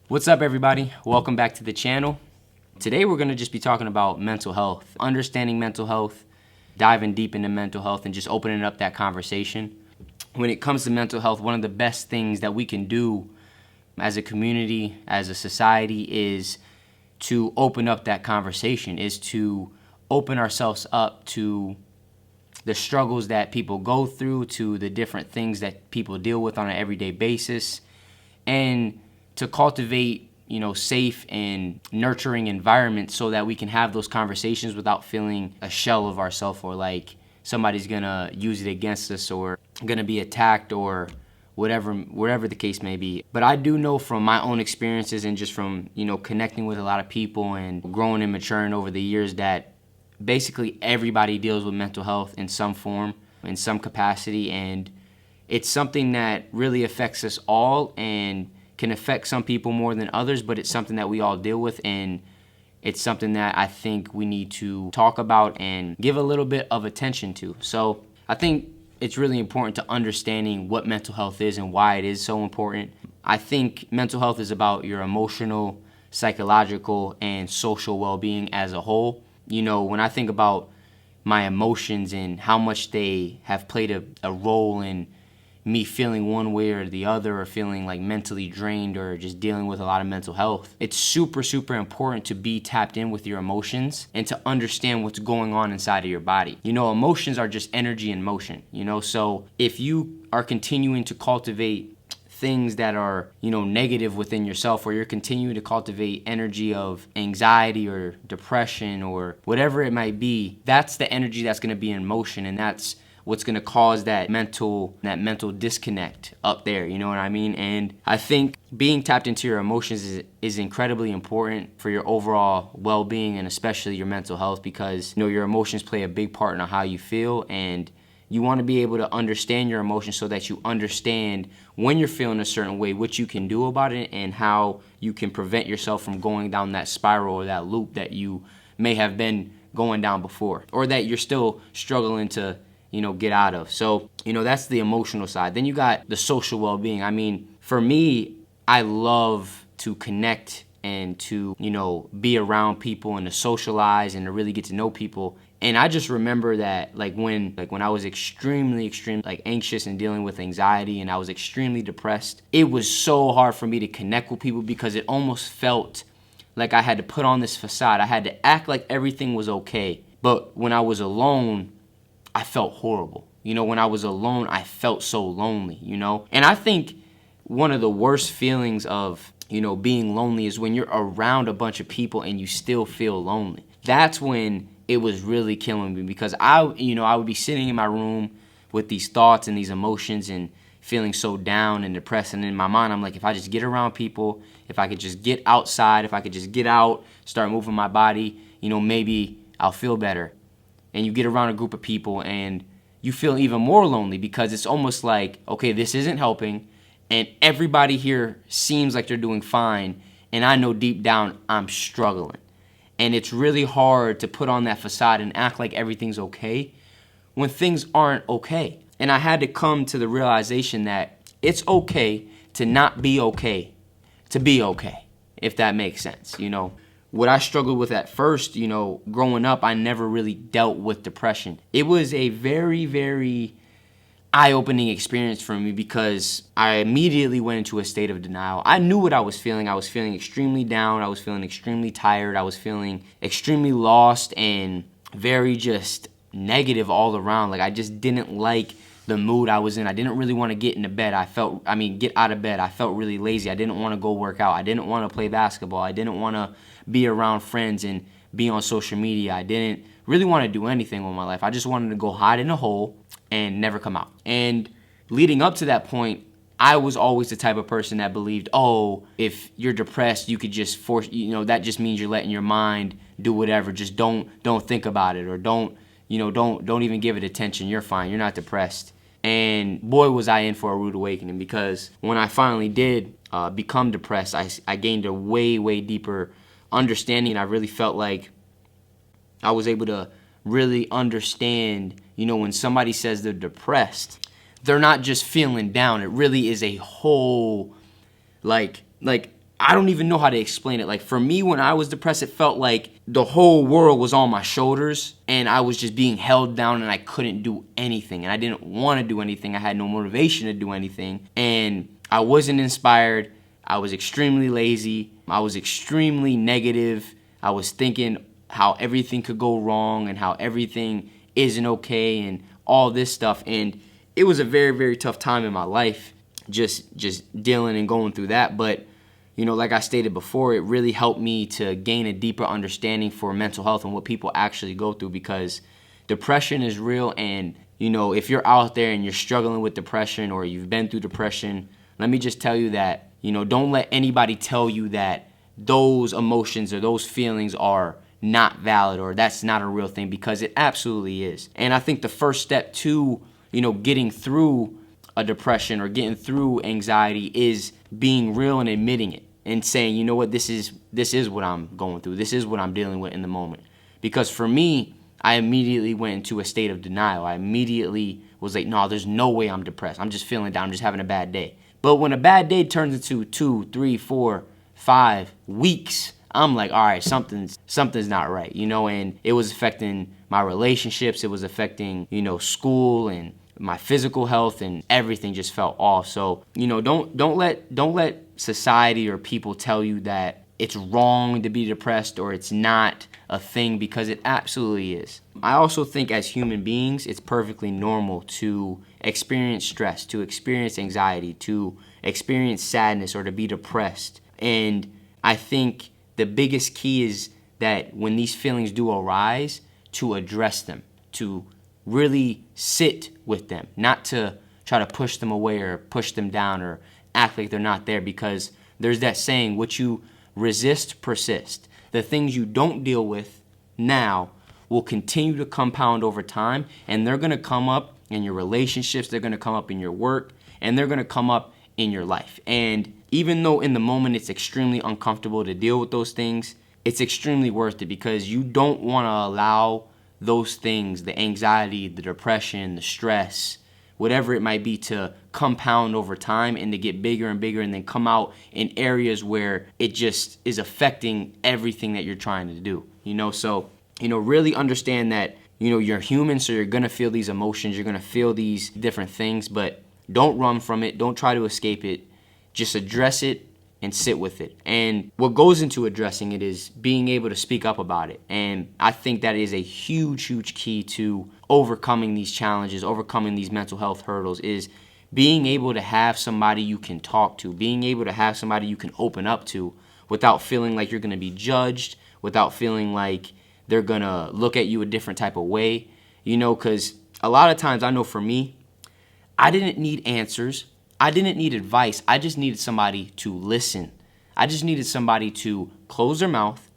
What's up, everybody? Welcome back to the channel. Today we're going to just be talking about mental health, understanding mental health, diving deep into mental health, and just opening up that conversation. When it comes to mental health, one of the best things that we can do as a community, as a society, is to open up that conversation, is to open ourselves up to the struggles that people go through, to the different things that people deal with on an everyday basis, and to cultivate, safe and nurturing environments so that we can have those conversations without feeling a shell of ourselves, or like somebody's gonna use it against us or gonna be attacked or whatever the case may be. But I do know from my own experiences and just from, connecting with a lot of people and growing and maturing over the years that basically everybody deals with mental health in some form, in some capacity, and it's something that really affects us all and can affect some people more than others, but it's something that we all deal with, and it's something that I think we need to talk about and give a little bit of attention to. So I think it's really important to understanding what mental health is and why it is so important. I think mental health is about your emotional, psychological, and social well-being as a whole. When I think about my emotions and how much they have played a role in me feeling one way or the other, or feeling like mentally drained, or just dealing with a lot of mental health, it's super, super important to be tapped in with your emotions and to understand what's going on inside of your body. Emotions are just energy in motion, so if you are continuing to cultivate things that are, negative within yourself, or you're continuing to cultivate energy of anxiety or depression or whatever it might be, that's the energy that's going to be in motion, and that's what's going to cause that mental disconnect up there, you know what I mean? And I think being tapped into your emotions is incredibly important for your overall well-being, and especially your mental health, because your emotions play a big part in how you feel, and you want to be able to understand your emotions so that you understand when you're feeling a certain way, what you can do about it, and how you can prevent yourself from going down that spiral or that loop that you may have been going down before, or that you're still struggling to get out of. So, that's the emotional side. Then you got the social well-being. I mean, for me, I love to connect and to, be around people and to socialize and to really get to know people. And I just remember that when I was extremely anxious and dealing with anxiety, and I was extremely depressed, it was so hard for me to connect with people because it almost felt like I had to put on this facade. I had to act like everything was okay. But when I was alone, I felt horrible. When I was alone, I felt so lonely, And I think one of the worst feelings of, being lonely is when you're around a bunch of people and you still feel lonely. That's when it was really killing me, because I would be sitting in my room with these thoughts and these emotions and feeling so down and depressed. And in my mind, I'm like, if I just get around people, if I could just get outside, if I could just get out, start moving my body, maybe I'll feel better. And you get around a group of people and you feel even more lonely, because it's almost like, okay, this isn't helping, and everybody here seems like they're doing fine, and I know deep down I'm struggling. And it's really hard to put on that facade and act like everything's okay when things aren't okay. And I had to come to the realization that it's okay to not be okay, to be okay, if that makes sense, What I struggled with at first, growing up, I never really dealt with depression. It was a very, very eye-opening experience for me, because I immediately went into a state of denial. I knew what I was feeling. I was feeling extremely down. I was feeling extremely tired. I was feeling extremely lost and very just negative all around. I just didn't like the mood I was in. I didn't really want to get into bed. Get out of bed. I felt really lazy. I didn't want to go work out. I didn't want to play basketball. I didn't want to be around friends and be on social media. I didn't really want to do anything with my life. I just wanted to go hide in a hole and never come out. And leading up to that point, I was always the type of person that believed, oh, if you're depressed, you could just force, that just means you're letting your mind do whatever. Just don't think about it, or don't even give it attention. You're fine. You're not depressed. And boy, was I in for a rude awakening, because when I finally did become depressed, I gained a way, way deeper understanding. I really felt like I was able to really understand, when somebody says they're depressed, they're not just feeling down. It really is a whole, like I don't even know how to explain it. Like for me, when I was depressed, it felt like the whole world was on my shoulders and I was just being held down and I couldn't do anything. And I didn't want to do anything. I had no motivation to do anything. And I wasn't inspired. I was extremely lazy. I was extremely negative. I was thinking how everything could go wrong and how everything isn't okay and all this stuff. And it was a very, very tough time in my life, just dealing and going through that. But like I stated before, it really helped me to gain a deeper understanding for mental health and what people actually go through, because depression is real. And, if you're out there and you're struggling with depression or you've been through depression, let me just tell you that, don't let anybody tell you that those emotions or those feelings are not valid or that's not a real thing, because it absolutely is. And I think the first step to, getting through a depression or getting through anxiety is being real and admitting it and saying, you know what, this is what I'm going through. This is what I'm dealing with in the moment. Because for me, I immediately went into a state of denial. I immediately was like, no, there's no way I'm depressed. I'm just feeling down. I'm just having a bad day. But when a bad day turns into 2, 3, 4, 5 weeks, I'm like, all right, something's not right, and it was affecting my relationships. It was affecting, school and my physical health, and everything just felt off. So, don't let society or people tell you that it's wrong to be depressed or it's not a thing, because it absolutely is. I also think as human beings, it's perfectly normal to experience stress, to experience anxiety, to experience sadness, or to be depressed. And I think the biggest key is that when these feelings do arise, to address them, to really sit with them, not to try to push them away or push them down or act like they're not there, because there's that saying, what you resist persist. The things you don't deal with now will continue to compound over time, and they're going to come up in your relationships, they're going to come up in your work, and they're going to come up in your life. And even though in the moment it's extremely uncomfortable to deal with those things, it's extremely worth it, because you don't want to allow those things, the anxiety, the depression, the stress, whatever it might be, to compound over time and to get bigger and bigger and then come out in areas where it just is affecting everything that you're trying to do. So, really understand that, you're human, so you're going to feel these emotions, you're going to feel these different things, but don't run from it. Don't try to escape it. Just address it and sit with it. And what goes into addressing it is being able to speak up about it. And I think that is a huge, huge key to overcoming these challenges, overcoming these mental health hurdles, is being able to have somebody you can talk to, being able to have somebody you can open up to without feeling like you're going to be judged, without feeling like they're going to look at you a different type of way, because a lot of times, I know for me, I didn't need answers. I didn't need advice. I just needed somebody to listen. I just needed somebody to close their mouth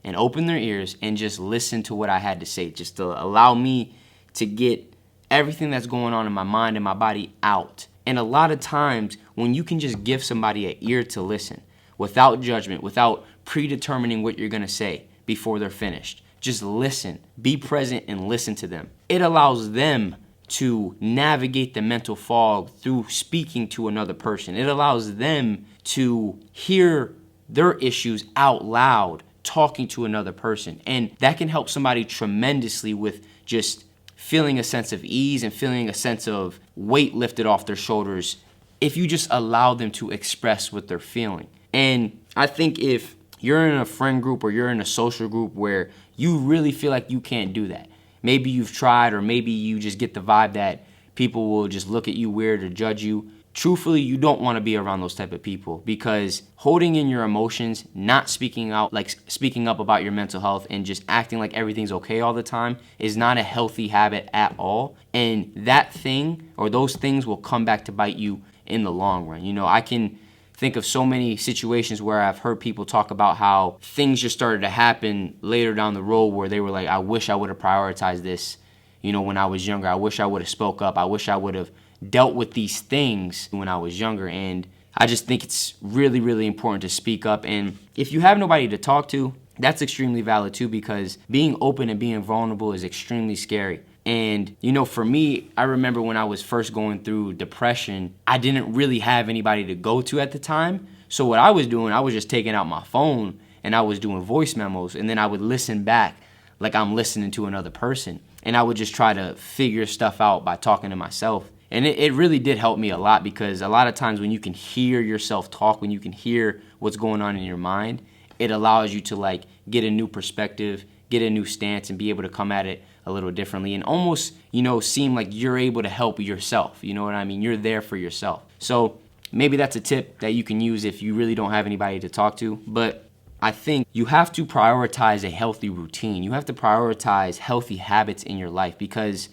and open their ears and just listen to what I had to say, just to allow me to get everything that's going on in my mind and my body out. And a lot of times, when you can just give somebody an ear to listen without judgment, without predetermining what you're going to say before they're finished, just listen, be present and listen to them. It allows them to navigate the mental fog through speaking to another person. It allows them to hear their issues out loud, talking to another person. And that can help somebody tremendously with just feeling a sense of ease and feeling a sense of weight lifted off their shoulders if you just allow them to express what they're feeling. And I think if you're in a friend group or you're in a social group where you really feel like you can't do that, maybe you've tried, or maybe you just get the vibe that people will just look at you weird or judge you. Truthfully, you don't want to be around those type of people, because holding in your emotions, not speaking out, like speaking up about your mental health and just acting like everything's okay all the time, is not a healthy habit at all. And that thing or those things will come back to bite you in the long run. I can think of so many situations where I've heard people talk about how things just started to happen later down the road where they were like, I wish I would have prioritized this, when I was younger. I wish I would have spoke up. I wish I would have dealt with these things when I was younger. And I just think it's really, really important to speak up. And if you have nobody to talk to, that's extremely valid too, because being open and being vulnerable is extremely scary. And, for me, I remember when I was first going through depression, I didn't really have anybody to go to at the time. So what I was doing, I was just taking out my phone and I was doing voice memos, and then I would listen back like I'm listening to another person. And I would just try to figure stuff out by talking to myself. And it really did help me a lot, because a lot of times when you can hear yourself talk, when you can hear what's going on in your mind, it allows you to like get a new perspective, get a new stance, and be able to come at it a little differently, and almost, seem like you're able to help yourself. You know what I mean? You're there for yourself. So maybe that's a tip that you can use if you really don't have anybody to talk to. But I think you have to prioritize a healthy routine. You have to prioritize healthy habits in your life, because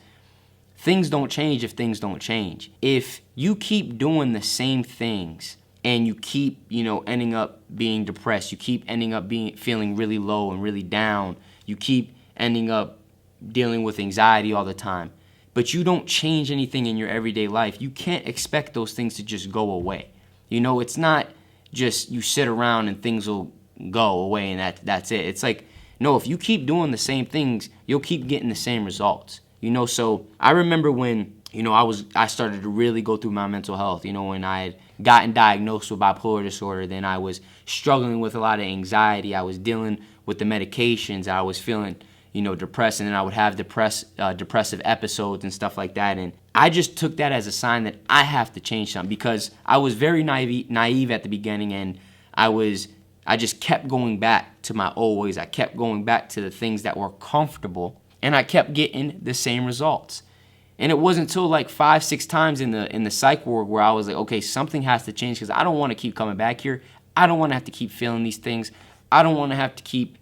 things don't change if things don't change. If you keep doing the same things and you keep, ending up being depressed, you keep ending up feeling really low and really down, you keep ending up dealing with anxiety all the time, but you don't change anything in your everyday life, you can't expect those things to just go away. It's not just you sit around and things will go away and that's it. It's like, no, if you keep doing the same things, you'll keep getting the same results. So I remember when, I started to really go through my mental health, when I had gotten diagnosed with bipolar disorder, then I was struggling with a lot of anxiety. I was dealing with the medications. I was feeling, depressed, and then I would have depressive episodes and stuff like that. And I just took that as a sign that I have to change something, because I was very naive at the beginning, and I just kept going back to my old ways. I kept going back to the things that were comfortable, and I kept getting the same results. And it wasn't until like 5-6 times in the psych ward where I was like, okay, something has to change, because I don't want to keep coming back here. I don't want to have to keep feeling these things. I don't want to have to keep,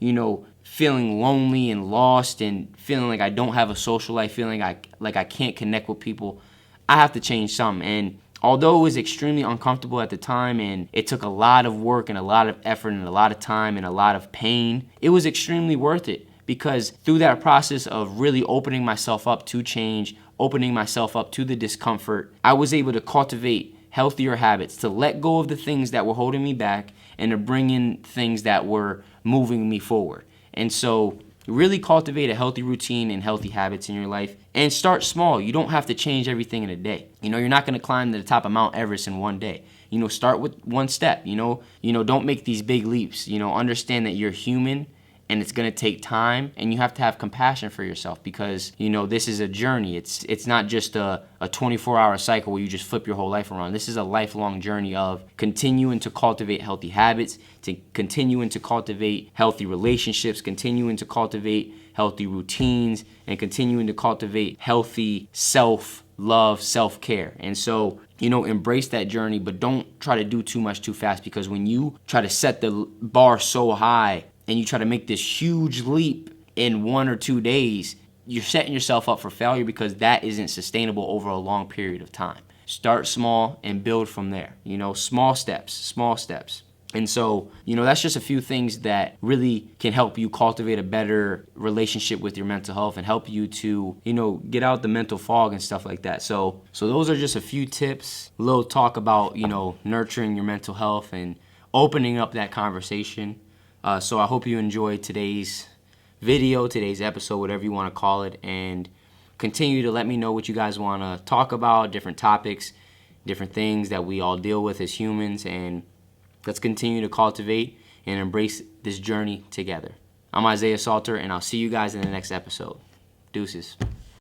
feeling lonely and lost and feeling like I don't have a social life, feeling like I can't connect with people. I have to change something. And although it was extremely uncomfortable at the time, and it took a lot of work and a lot of effort and a lot of time and a lot of pain, it was extremely worth it, because through that process of really opening myself up to change, opening myself up to the discomfort, I was able to cultivate healthier habits, to let go of the things that were holding me back and to bring in things that were moving me forward. And so really cultivate a healthy routine and healthy habits in your life, and start small. You don't have to change everything in a day. You're not going to climb to the top of Mount Everest in one day. Start with one step. Don't make these big leaps. Understand that you're human, and it's going to take time, and you have to have compassion for yourself, because this is a journey. It's not just a 24-hour cycle where you just flip your whole life around. This is a lifelong journey of continuing to cultivate healthy habits, to continuing to cultivate healthy relationships, continuing to cultivate healthy routines, and continuing to cultivate healthy self-love, self-care. And so, embrace that journey, but don't try to do too much too fast, because when you try to set the bar so high and you try to make this huge leap in 1 or 2 days, you're setting yourself up for failure, because that isn't sustainable over a long period of time. Start small and build from there. Small steps. And so, that's just a few things that really can help you cultivate a better relationship with your mental health and help you to, get out the mental fog and stuff like that. So those are just a few tips, a little talk about, nurturing your mental health and opening up that conversation. So I hope you enjoyed today's video, today's episode, whatever you want to call it, and continue to let me know what you guys want to talk about, different topics, different things that we all deal with as humans, and let's continue to cultivate and embrace this journey together. I'm Isaiah Salter, and I'll see you guys in the next episode. Deuces.